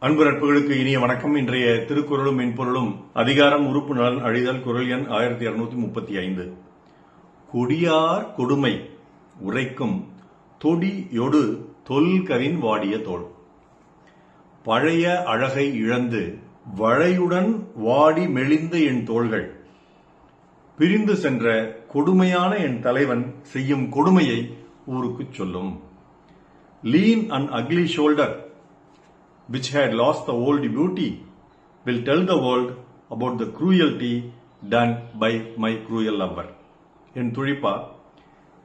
அன்பு நட்புகளுக்கு இனிய வணக்கம். இன்றைய திருக்குறளும் மென்பொருளும் அதிகாரம் உறுப்பு நலன் அழிதல் குறள் எண் 1235. கொடியார் கொடுமை உரைக்கும் தொடியொடு தொல்கவின் வாடிய தோள். பழைய அழகை இழந்து வளையுடன் வாடி மெலிந்த என் தோள்கள் பிரிந்து சென்ற கொடுமையான என் தலைவன் செய்யும் கொடுமையை ஊருக்குச் சொல்லும். Lean and ugly shoulder which had lost the old beauty will tell the world about the cruelty done by my cruel lover. என் துழிப்பா,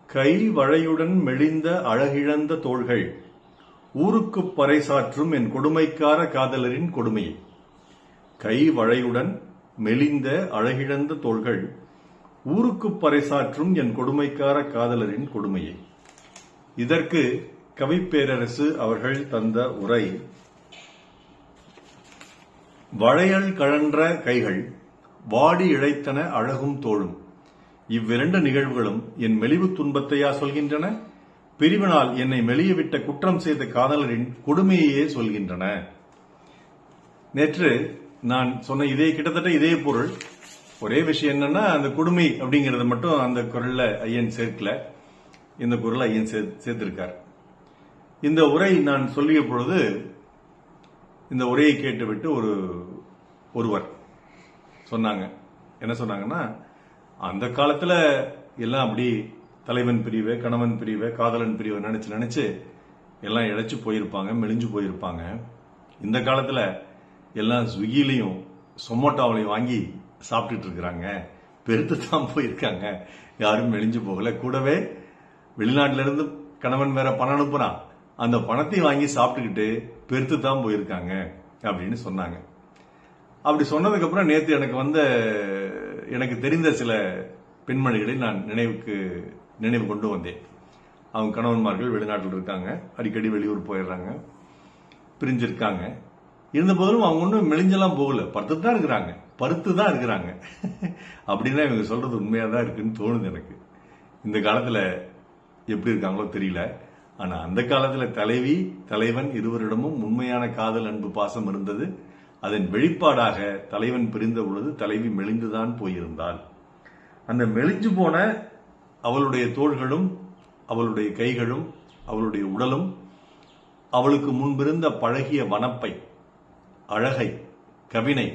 கை வளையுடன் மெலிந்த அழகிழந்த தோள்கள் ஊருக்குப் பறைசாற்றும் என் கொடுமைக்கார காதலரின் கொடுமையை. கை வளையுடன் மெலிந்த அழகிழந்த தோள்கள் ஊருக்குப் பறைசாற்றும் என் கொடுமைக்கார காதலரின் கொடுமையை. இதற்கு கவிப்பேரரசு அவர்கள் தந்த உரை: வளையல் கழன்ற கைகள் வாடி இழைத்தன அழகும் தோளும். இவ்விரண்டு நிகழ்வுகளும் என் மெலிவு துன்பத்தையா சொல்கின்றன? பிரிவினால் என்னை மெலியவிட்ட குற்றம் செய்த காதலரின் கொடுமையே சொல்கின்றன. நேற்று நான் சொன்ன கிட்டத்தட்ட இதே பொருள். ஒரே விஷயம் என்னன்னா, அந்த கொடுமை அப்படிங்கறத மட்டும் அந்த குரல்ல ஐயன் சேர்க்கல, இந்த குரல் ஐயன் சேர்த்திருக்கார். இந்த உரை நான் சொல்லிய பொழுது இந்த உரையை கேட்டுவிட்டு ஒருவர் சொன்னாங்க. என்ன சொன்னாங்கன்னா, அந்த காலத்துல எல்லாம் அப்படி தலைவன் பிரிவை, கணவன் பிரிவை, காதலன் பிரிவை நினைச்சு எல்லாம் இழைச்சு போயிருப்பாங்க, மெலிஞ்சு போயிருப்பாங்க. இந்த காலத்துல எல்லாம் ஸ்விக்கிலையும் சொமோட்டோவிலையும் வாங்கி சாப்பிட்டுட்டு இருக்கிறாங்க, பெருத்து தான் போயிருக்காங்க, யாரும் மெலிஞ்சு போகல. கூடவே வெளிநாட்டில இருந்து கணவன் வேற பணம் அனுப்புறான், அந்த பணத்தை வாங்கி சாப்பிட்டுக்கிட்டு பெருத்து தான் போயிருக்காங்க அப்படின்னு சொன்னாங்க. அப்படி சொன்னதுக்கு அப்புறம் நேற்று எனக்கு தெரிந்த சில பெண்மணிகளை நான் நினைவு கொண்டு வந்தேன். அவங்க கணவன்மார்கள் வெளிநாட்டில் இருக்காங்க, அடிக்கடி வெளியூர் போயிடுறாங்க, பிரிஞ்சிருக்காங்க. இருந்த போதிலும் அவங்க ஒன்றும் மெலிஞ்செல்லாம் போகல, பருத்து தான் இருக்கிறாங்க. அப்படின்னா இவங்க சொல்றது உண்மையா தான் இருக்குன்னு தோணுது எனக்கு. இந்த காலத்துல எப்படி இருக்காங்களோ தெரியல. ஆனா அந்த காலத்துல தலைவி தலைவன் இருவரிடமும் உண்மையான காதல், அன்பு, பாசம் இருந்தது. அதன் வெளிப்பாடாக தலைவன் பிரிந்த பொழுது தலைவி மெலிந்துதான் போயிருந்தாள். அந்த மெலிஞ்சு போன அவளுடைய தோள்களும் அவளுடைய கைகளும் அவளுடைய உடலும் அவளுக்கு முன்பிருந்த பழகிய வனப்பை, அழகை, கவினை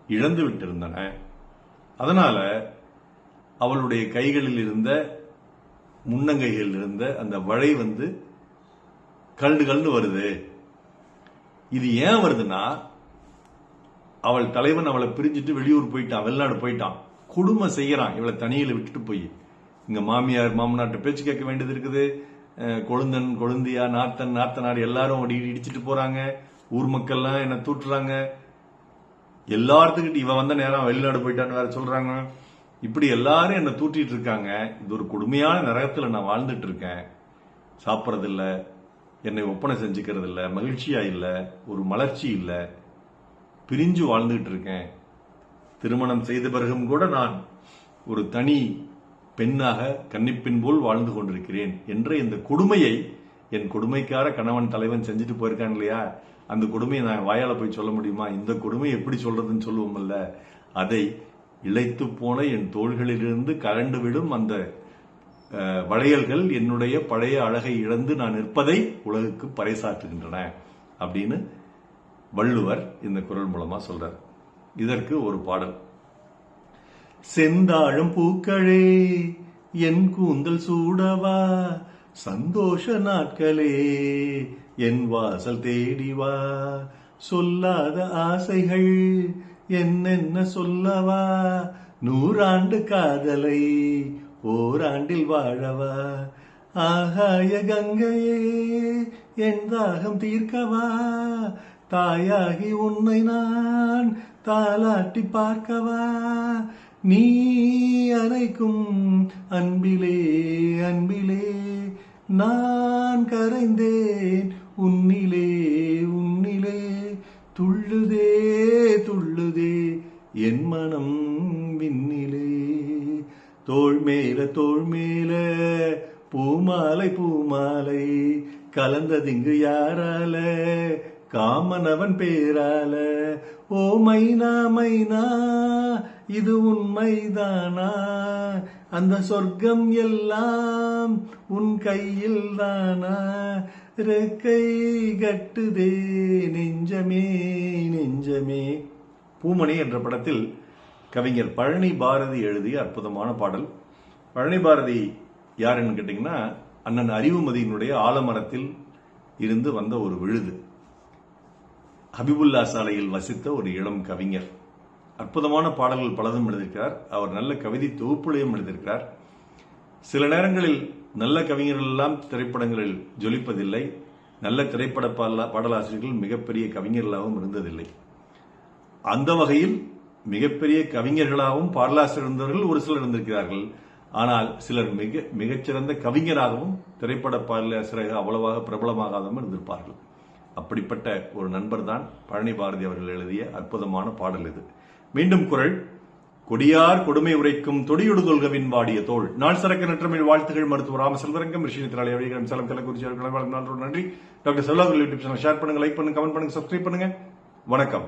இழந்து விட்டிருந்தன. அதனால அவளுடைய கைகளில் இருந்த, முன்னங்கைகள் இருந்த அந்த வளை கல்டு வருது. இது ஏன் வருதுன்னா, அவள் தலைவன் அவளை பிரிஞ்சுட்டு வெளியூர் போயிட்டான், வெளிநாடு போயிட்டான், கொடுமை செய்யறான். இவளை தனியில விட்டுட்டு போய் இங்க மாமியார் மாமனார்ட்ட பேச்சு கேட்க வேண்டியது இருக்குது. கொழுந்தன் கொழுந்தியா, நாத்தன் நாத்தனார் எல்லாரும் இடிச்சிட்டு போறாங்க. ஊர் மக்கள்லாம் என்ன தூட்டுறாங்க. எல்லாத்துக்கிட்ட இவ வந்த நேரம் வெளிநாடு போயிட்டான்னு வேற சொல்றாங்க. இப்படி எல்லாரும் என்ன தூட்டிட்டு இருக்காங்க. இது ஒரு கொடுமையான நரகத்துல நான் வாழ்ந்துட்டு இருக்கேன். சாப்பிட்றது இல்ல, என்னை ஒப்பனை செஞ்சுக்கிறது இல்ல, மகிழ்ச்சியா இல்ல, ஒரு மலர்ச்சி இல்ல, பிரிஞ்சு வாழ்ந்துட்டு இருக்கேன். திருமணம் செய்த பிறகும் கூட நான் ஒரு தனி பெண்ணாக, கன்னிப்பெண் போல் வாழ்ந்து கொண்டிருக்கிறேன் என்ற இந்த கொடுமையை என் கொடுமைக்கார கணவன் தலைவன் செஞ்சுட்டு போயிருக்கான் இல்லையா, அந்த கொடுமையை நான் வாயால போய் சொல்ல முடியுமா? இந்த கொடுமை எப்படி சொல்றதுன்னு சொல்லுவோம்ல, அதை இழைத்து போன என் தோள்களிலிருந்து கரண்டு விடும் அந்த வளையல்கள் என்னுடைய பழைய அழகை இழந்து நான் நிற்பதை உலகுக்கு பறைசாற்றுகின்றன அப்படின்னு வள்ளுவர் இந்த குறள் மூலமா சொல்றார். இதற்கு ஒரு பாடல்: செந்தாழம் பூக்களே என் கூந்தல் சூடவா, சந்தோஷ நாட்களே என் வாசல் தேடிவா, சொல்லாத ஆசைகள் என்னென்ன சொல்லவா, 100 ஆண்டு காதலை ஓராண்டில் வாழவா, ஆகாய கங்கையே என் தாகம் தீர்க்கவா, தாயாகி உன்னை நான் தாலாட்டி பார்க்கவா, நீ அணைக்கும் அன்பிலே அன்பிலே நான் கரைந்தேன் உன்னிலே உன்னிலே, துள்ளுதே துள்ளுதே என் மனம் விண்ணிலே, தோள் மேல பூமாலை பூமாலை கலந்ததிங்கு யாரால, காமனவன் பேரால. ஓ மைனா மைனா இது உண்மைதானா, அந்த சொர்க்கம் எல்லாம் உன் கையில் தானா, ரெக்கை கட்டுதே நெஞ்சமே நெஞ்சமே. பூமணி என்ற படத்தில் கவிஞர் பழனி பாரதி எழுதிய அற்புதமான பாடல். பழனி பாரதி யாருன்னு கேட்டீங்கன்னா, அண்ணன் அறிவுமதியினுடைய ஆலமரத்தில் இருந்து வந்த ஒரு விழுது. ஹபிபுல்லா சாலையில் வசித்த ஒரு இளம் கவிஞர். அற்புதமான பாடல்கள் பலதும் எழுதியிருக்கிறார். அவர் நல்ல கவிதை தொகுப்புகளையும் எழுதியிருக்கிறார். சில நேரங்களில் நல்ல கவிஞர்கள் எல்லாம் திரைப்படங்களில் ஜொலிப்பதில்லை. நல்ல திரைப்பட பாடலாசிரியர்கள் மிகப்பெரிய கவிஞர்களாகவும் இருந்ததில்லை. அந்த வகையில் மிகப்பெரிய கவிஞர்களாகவும் பாடலாசிரியர் இருந்தவர்கள் ஒரு சிலர் இருந்திருக்கிறார்கள். ஆனால் சிலர் மிகச்சிறந்த கவிஞராகவும் திரைப்பட பாடலாசிரியராக அவ்வளவாக பிரபலமாகாதவும் இருந்திருப்பார்கள். அப்படிப்பட்ட ஒரு நண்பர் தான் பழனி பாரதி அவர்கள் எழுதிய அற்புதமான பாடல் இது. மீண்டும் குரல். கொடியார் கொடுமை உரைக்கும் தொடியொடுதொல்கவின் வாடிய தோள். நாள் சரக்கு நற்றமிழ் வாழ்த்துகள். மருத்துவர் ராமசெல்வரங்கம், ரிஷி நித்ராலய வழிகளும் சேலம் கள்ளக்குறிச்சி அவர்கள் நன்றி. Doctor Selva YouTube channel share பண்ணுங்க, லைக் பண்ணுங்க, கமெண்ட் பண்ணுங்க, சப்ஸ்கிரைப் பண்ணுங்க. வணக்கம்.